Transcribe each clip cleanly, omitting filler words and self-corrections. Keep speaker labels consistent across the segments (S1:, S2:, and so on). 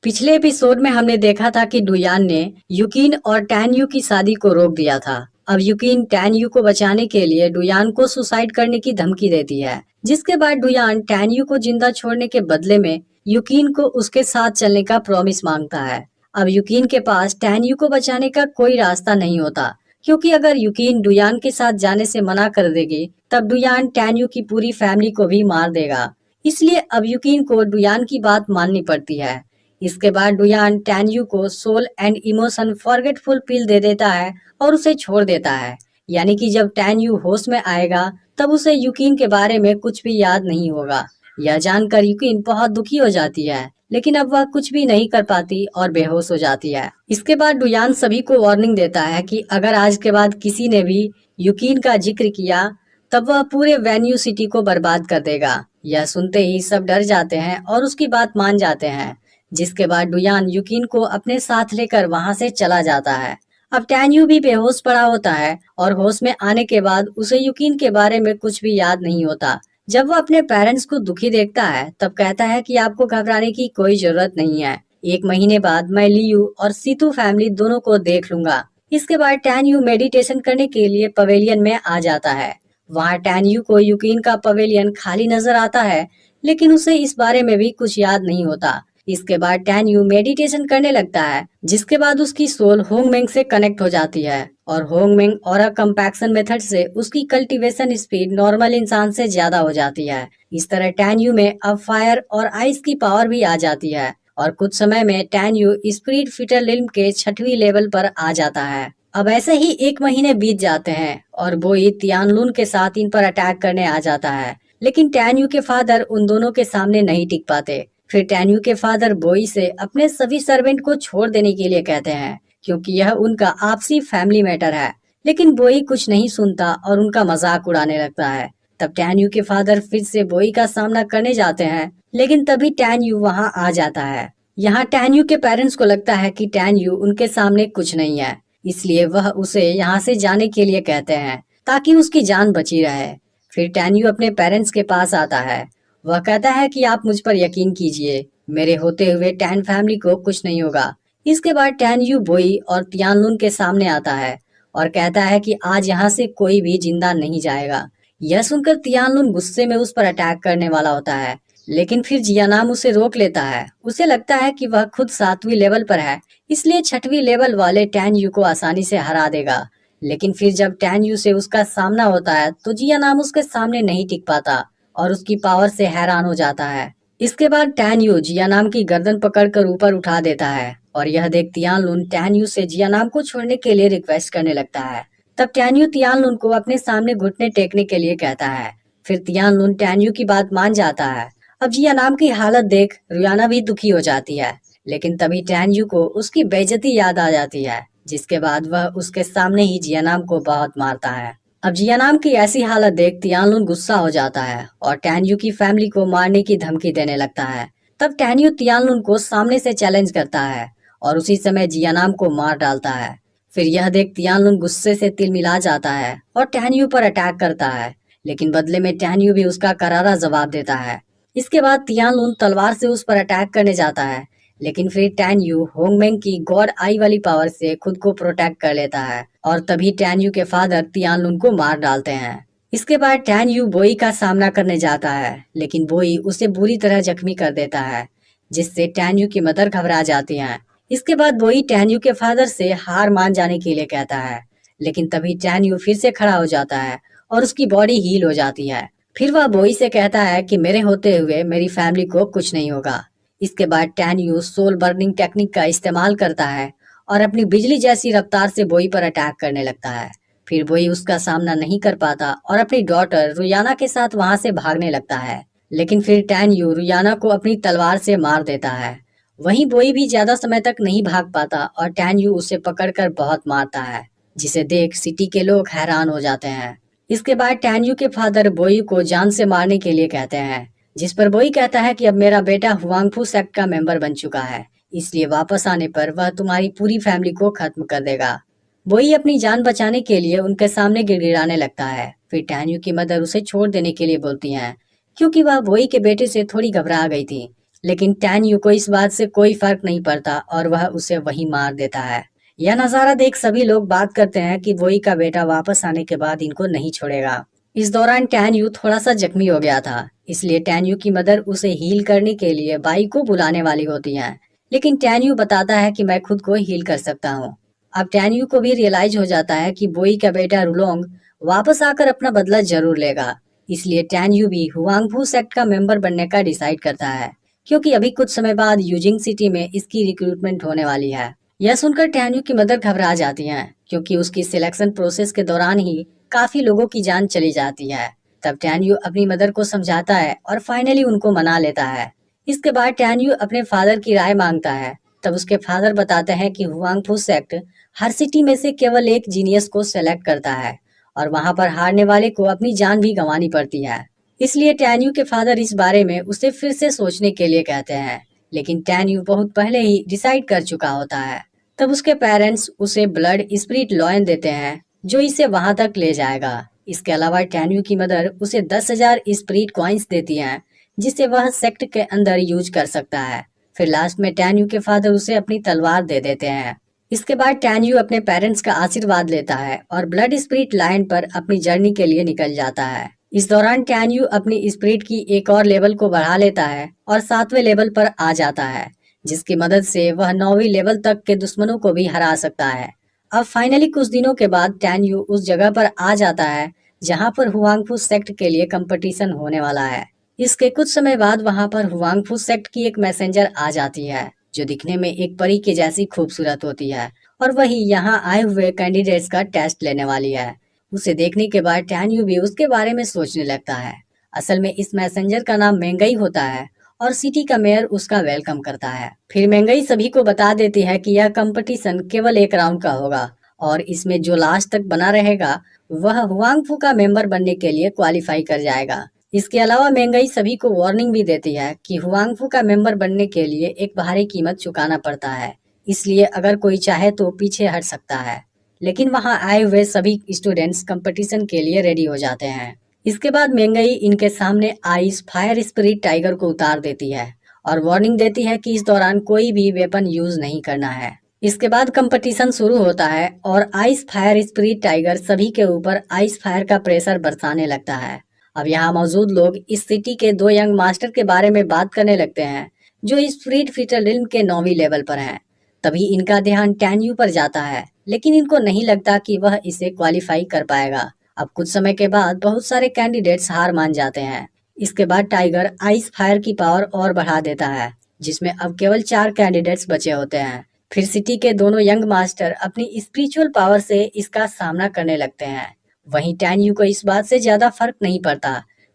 S1: पिछले एपिसोड में हमने देखा था कि डुयान ने युकिन और टैन यू की शादी को रोक दिया था। अब युकिन टैन यू को बचाने के लिए डुयान को सुसाइड करने की धमकी देती है, जिसके बाद डुयान टैन यू को जिंदा छोड़ने के बदले में युकिन को उसके साथ चलने का प्रॉमिस मांगता है। अब युकिन के पास टैन यू को बचाने का कोई रास्ता नहीं होता, क्योंकि अगर युकिन डुयान के साथ जाने से मना कर देगी तब डुयान टैन यू की पूरी फैमिली को भी मार देगा। इसलिए अब युकिन को डुयान की बात माननी पड़ती है। इसके बाद डुयान टैन्यू को सोल एंड इमोशन फॉरगेटफुल पिल दे देता है और उसे छोड़ देता है। यानी कि जब टैन्यू होश में आएगा तब उसे युकिन के बारे में कुछ भी याद नहीं होगा। यह जानकर युकिन बहुत दुखी हो जाती है, लेकिन अब वह कुछ भी नहीं कर पाती और बेहोश हो जाती है। इसके बाद डुयान सभी को वार्निंग देता है कि अगर आज के बाद किसी ने भी युकिन का जिक्र किया तब वह पूरे वेन्यू सिटी को बर्बाद कर देगा। यह सुनते ही सब डर जाते हैं और उसकी बात मान जाते हैं, जिसके बाद डुयान युकिन को अपने साथ लेकर वहां से चला जाता है। अब टैन्यू भी बेहोश पड़ा होता है और होश में आने के बाद उसे युकिन के बारे में कुछ भी याद नहीं होता। जब वो अपने पेरेंट्स को दुखी देखता है तब कहता है कि आपको घबराने की कोई जरूरत नहीं है। 1 महीने बाद मैं लियू और सीतू फैमिली दोनों को देख लूंगा। इसके बाद टैन्यू मेडिटेशन करने के लिए पवेलियन में आ जाता है। वहाँ टैन्यू को युकिन का पवेलियन खाली नजर आता है, लेकिन उसे इस बारे में भी कुछ याद नहीं होता। इसके बाद टैन्यू मेडिटेशन करने लगता है, जिसके बाद उसकी सोल होंगमेंग से कनेक्ट हो जाती है और होंगमेंग ऑरा कंपैक्शन मेथड से उसकी कल्टीवेशन स्पीड नॉर्मल इंसान से ज्यादा हो जाती है। इस तरह टैन्यू में अब फायर और आइस की पावर भी आ जाती है और कुछ समय में टैन्यू स्पिरिट फीटर लिल्म के 6वीं लेवल पर आ जाता है। अब ऐसे ही 1 महीने बीत जाते हैं और बोई तियानलुन के साथ इन पर अटैक करने आ जाता है, लेकिन टैन्यू के फादर उन दोनों के सामने नहीं टिक पाते। फिर टैन्यू के फादर बोई से अपने सभी सर्वेंट को छोड़ देने के लिए कहते हैं, क्योंकि यह उनका आपसी फैमिली मैटर है। लेकिन बोई कुछ नहीं सुनता और उनका मजाक उड़ाने लगता है। तब टैन्यू के फादर फिर से बोई का सामना करने जाते हैं, लेकिन तभी टैन्यू वहां आ जाता है। यहाँ टैन्यू के पेरेंट्स को लगता है कि टैन्यू उनके सामने कुछ नहीं है, इसलिए वह उसे यहाँ से जाने के लिए कहते हैं ताकि उसकी जान बची रहे। फिर टैन्यू अपने पेरेंट्स के पास आता है। वह कहता है कि आप मुझ पर यकीन कीजिए, मेरे होते हुए टैन फैमिली को कुछ नहीं होगा। इसके बाद टैन यू बोई और तियानलुन के सामने आता है और कहता है कि आज यहाँ से कोई भी जिंदा नहीं जाएगा। यह सुनकर तियानलुन गुस्से में उस पर अटैक करने वाला होता है, लेकिन फिर जियानाम उसे रोक लेता है। उसे लगता है कि वह खुद 7वीं लेवल पर है, इसलिए 6वीं लेवल वाले टैन यू को आसानी से हरा देगा। लेकिन फिर जब टैन यू से उसका सामना होता है तो जियानाम उसके सामने नहीं टिक पाता और उसकी पावर से हैरान हो जाता है। इसके बाद टैन यू जियानाम की गर्दन पकड़कर ऊपर उठा देता है और यह देख तियानलुन टैन यू से जियानाम को छोड़ने के लिए रिक्वेस्ट करने लगता है। तब टैन यू तियानलुन को अपने सामने घुटने टेकने के लिए कहता है। फिर तियानलुन टैन यू की बात मान जाता है। अब जियानाम की हालत देख रुयाना भी दुखी हो जाती है, लेकिन तभी टैन यू को उसकी बेइज्जती याद आ जाती है, जिसके बाद वह उसके सामने ही जियानाम को बहुत मारता है। अब जियानाम की ऐसी हालत देख तियानलुन गुस्सा हो जाता है और टैन्यू की फैमिली को मारने की धमकी देने लगता है। तब टैन्यू तियानलुन को सामने से चैलेंज करता है और उसी समय जियानाम को मार डालता है। फिर यह देख तियानलुन गुस्से से तिलमिला जाता है और टैन्यू पर अटैक करता है, लेकिन बदले में टैन्यू भी उसका करारा जवाब देता है। इसके बाद तियानलुन तलवार से उस पर अटैक करने जाता है, लेकिन फिर टैन्यू होंगमेंग की गॉड आई वाली पावर से खुद को प्रोटेक्ट कर लेता है और तभी टैन्यू के फादर तियानलुन को मार डालते हैं। इसके बाद टैन्यू बोई का सामना करने जाता है, लेकिन बोई उसे बुरी तरह जख्मी कर देता है, जिससे टैन्यू की मदर घबरा जाती है। इसके बाद बोई टैन्यू के फादर से हार मान जाने के लिए कहता है, लेकिन तभी टैन्यू फिर से खड़ा हो जाता है और उसकी बॉडी हील हो जाती है। फिर वह बोई से कहता है कि मेरे होते हुए मेरी फैमिली को कुछ नहीं होगा। इसके बाद टैन्यू सोल बर्निंग टेक्निक का इस्तेमाल करता है और अपनी बिजली जैसी रफ्तार से बोई पर अटैक करने लगता है। फिर बोई उसका सामना नहीं कर पाता और अपनी डॉटर रुयाना के साथ वहां से भागने लगता है, लेकिन फिर टैन्यू रुयाना को अपनी तलवार से मार देता है। वहीं बोई भी ज्यादा समय तक नहीं भाग पाता और टैन्यू उसे पकड़कर बहुत मारता है, जिसे देख सिटी के लोग हैरान हो जाते हैं। इसके बाद टैन्यू के फादर बोई को जान से मारने के लिए कहते हैं, जिस पर बोई कहता है कि अब मेरा बेटा हुआंगफू सेक्ट का मेंबर बन चुका है, इसलिए वापस आने पर वह तुम्हारी पूरी फैमिली को खत्म कर देगा। बोई अपनी जान बचाने के लिए उनके सामने गिड़गिड़ाने लगता है। फिर टैन्यू की मदर उसे छोड़ देने के लिए बोलती हैं, क्योंकि वह बोई के बेटे से थोड़ी घबरा गई थी। लेकिन टैन यू को इस बात से कोई फर्क नहीं पड़ता और वह उसे वहीं मार देता है। यह नजारा देख सभी लोग बात करते हैं कि वोई का बेटा वापस आने के बाद इनको नहीं छोड़ेगा। इस दौरान टैन यू थोड़ा सा जख्मी हो गया था, इसलिए टैन यू की मदर उसे हील करने के लिए बाई को बुलाने वाली होती है, लेकिन टैन यू बताता है कि मैं खुद को हील कर सकता हूँ। अब टैन यू को भी रियलाइज हो जाता है कि बोई का बेटा रुलोंग वापस आकर अपना बदला जरूर लेगा, इसलिए टैन यू भी हुआंगफू सेक्ट का मेंबर बनने का डिसाइड करता है, क्योंकि अभी कुछ समय बाद यूजिंग सिटी में इसकी रिक्रूटमेंट होने वाली है। यह सुनकर टैन यू की मदर घबरा जाती हैं, क्योंकि उसकी सिलेक्शन प्रोसेस के दौरान ही काफी लोगों की जान चली जाती है। तब टैन यू अपनी मदर को समझाता है और फाइनली उनको मना लेता है। इसके बाद टैन यू अपने फादर की राय मांगता है। तब उसके फादर बताते हैं कि हुआंगफू सेक्ट हर सिटी में से केवल एक जीनियस को सेलेक्ट करता है और वहां पर हारने वाले को अपनी जान भी गंवानी पड़ती है। इसलिए टैन यू के फादर इस बारे में उसे फिर से सोचने के लिए कहते हैं, लेकिन टैन यू बहुत पहले ही डिसाइड कर चुका होता है। तब उसके पेरेंट्स उसे ब्लड स्पिरिट लॉयन देते हैं, जो इसे वहां तक ले जाएगा। इसके अलावा टैन यू की मदर उसे 10,000 स्पिरिट कॉइन्स देती हैं, जिसे वह सेक्ट के अंदर यूज कर सकता है। फिर लास्ट में टैन यू के फादर उसे अपनी तलवार दे देते हैं। इसके बाद टैन यू अपने पेरेंट्स का आशीर्वाद लेता है और ब्लड स्पिरिट लाइन पर अपनी जर्नी के लिए निकल जाता है। इस दौरान टैन यू अपनी स्पिरिट की एक और लेवल को बढ़ा लेता है और 7वें लेवल पर आ जाता है, जिसकी मदद से वह 9वीं लेवल तक के दुश्मनों को भी हरा सकता है। अब फाइनली कुछ दिनों के बाद टैन यू उस जगह पर आ जाता है जहां पर हुआंगफू सेक्ट के लिए कंपटीशन होने वाला है। इसके कुछ समय बाद वहां पर हुआंगफू सेक्ट की एक मैसेंजर आ जाती है, जो दिखने में एक परी के जैसी खूबसूरत होती है और वही यहाँ आए हुए कैंडिडेट्स का टेस्ट लेने वाली है। उसे देखने के बाद टैन यू भी उसके बारे में सोचने लगता है। असल में इस मैसेंजर का नाम मेंगई होता है और सिटी का मेयर उसका वेलकम करता है। फिर मेंगई सभी को बता देती है कि यह कंपटीशन केवल एक राउंड का होगा और इसमें जो लास्ट तक बना रहेगा वह हुआंगफू का मेंबर बनने के लिए क्वालिफाई कर जाएगा। इसके अलावा मेंगई सभी को वार्निंग भी देती है कि हुआंगफू का मेंबर बनने के लिए एक भारी कीमत चुकाना पड़ता है, इसलिए अगर कोई चाहे तो पीछे हट सकता है। लेकिन वहां आए हुए सभी स्टूडेंट्स कंपटीशन के लिए रेडी हो जाते हैं। इसके बाद मेंगई इनके सामने आइस फायर स्पिरिट टाइगर को उतार देती है और वार्निंग देती है कि इस दौरान कोई भी वेपन यूज नहीं करना है। इसके बाद कंपटीशन शुरू होता है और आइस फायर स्पिरिट टाइगर सभी के ऊपर आइस फायर का प्रेशर बरसाने लगता है। अब यहाँ मौजूद लोग इस सिटी के 2 यंग मास्टर के बारे में बात करने लगते हैं, जो इस स्पिरिट फीटर रिल्म के 9वीं लेवल पर हैं। तभी इनका ध्यान टैन यू पर जाता है, लेकिन इनको नहीं लगता कि वह इसे क्वालिफाई कर पाएगा। अब कुछ समय के बाद बहुत सारे कैंडिडेट्स हार मान जाते हैं। इसके बाद टाइगर आइस फायर की पावर और बढ़ा देता है, जिसमें अब केवल 4 कैंडिडेट्स बचे होते हैं। फिर सिटी के दोनों यंग मास्टर अपनी स्पिरिचुअल पावर से इसका सामना करने लगते हैं। वहीं टैन यू को इस बात से ज्यादा फर्क नहीं पड़ता,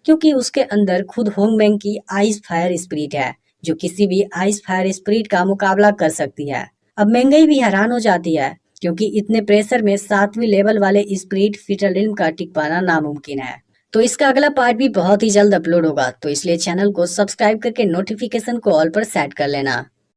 S1: क्योंकि उसके अंदर खुद होंगमेंग की आइस फायर स्पिरिट है, जो किसी भी आइस फायर स्पिरिट का मुकाबला कर सकती है। अब मेंगई भी हैरान हो जाती है, क्योंकि इतने प्रेशर में 7वीं लेवल वाले स्पिरिट फीटर रिल्म का टिक पाना नामुमकिन है। तो इसका अगला पार्ट भी बहुत ही जल्द अपलोड होगा, तो इसलिए चैनल को सब्सक्राइब करके नोटिफिकेशन को ऑल पर सेट कर लेना।